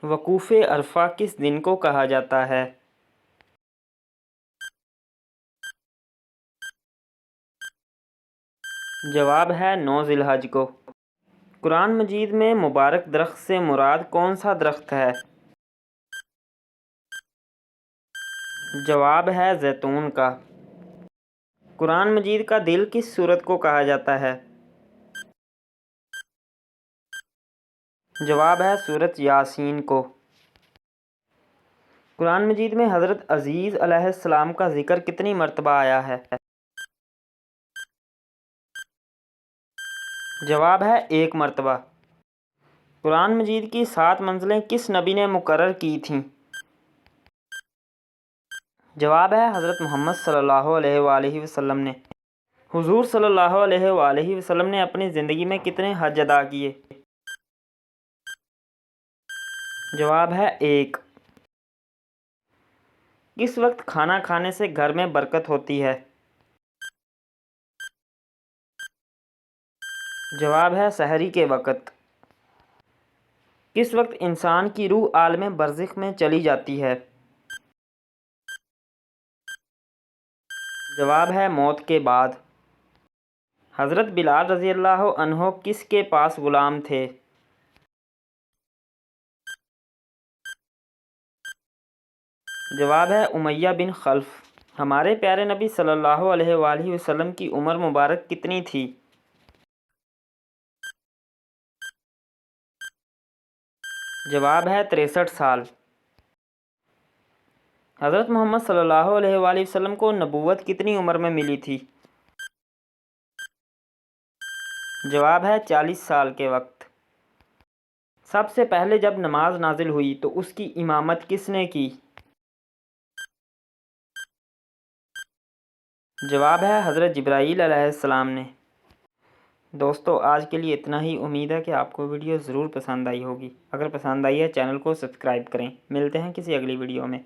وقوف عرفہ کس دن کو کہا جاتا ہے؟ جواب ہے 9 ذی الحج کو۔ قرآن مجید میں مبارک درخت سے مراد کون سا درخت ہے؟ جواب ہے زیتون کا۔ قرآن مجید کا دل کس سورت کو کہا جاتا ہے؟ جواب ہے سورت یاسین کو۔ قرآن مجید میں حضرت عزیز علیہ السلام کا ذکر کتنی مرتبہ آیا ہے؟ جواب ہے 1 مرتبہ۔ قرآن مجید کی 7 منزلیں کس نبی نے مقرر کی تھیں؟ جواب ہے حضرت محمد صلی اللہ علیہ وآلہ وسلم نے۔ حضور صلی اللہ علیہ وآلہ وسلم نے اپنی زندگی میں کتنے حج ادا کیے؟ جواب ہے 1۔ کس وقت کھانا کھانے سے گھر میں برکت ہوتی ہے؟ جواب ہے سحری کے وقت۔ کس وقت انسان کی روح عالم برزخ میں چلی جاتی ہے؟ جواب ہے موت کے بعد۔ حضرت بلال رضی اللہ عنہ کس کے پاس غلام تھے؟ جواب ہے امیہ بن خلف۔ ہمارے پیارے نبی صلی اللہ علیہ وآلہ وسلم کی عمر مبارک کتنی تھی؟ جواب ہے 63 سال۔ حضرت محمد صلی اللہ علیہ وآلہ وسلم کو نبوت کتنی عمر میں ملی تھی؟ جواب ہے 40 سال کے وقت۔ سب سے پہلے جب نماز نازل ہوئی تو اس کی امامت کس نے کی؟ جواب ہے حضرت جبرائیل علیہ السلام نے۔ دوستو آج کے لیے اتنا ہی۔ امید ہے کہ آپ کو ویڈیو ضرور پسند آئی ہوگی۔ اگر پسند آئی ہے چینل کو سبسکرائب کریں۔ ملتے ہیں کسی اگلی ویڈیو میں۔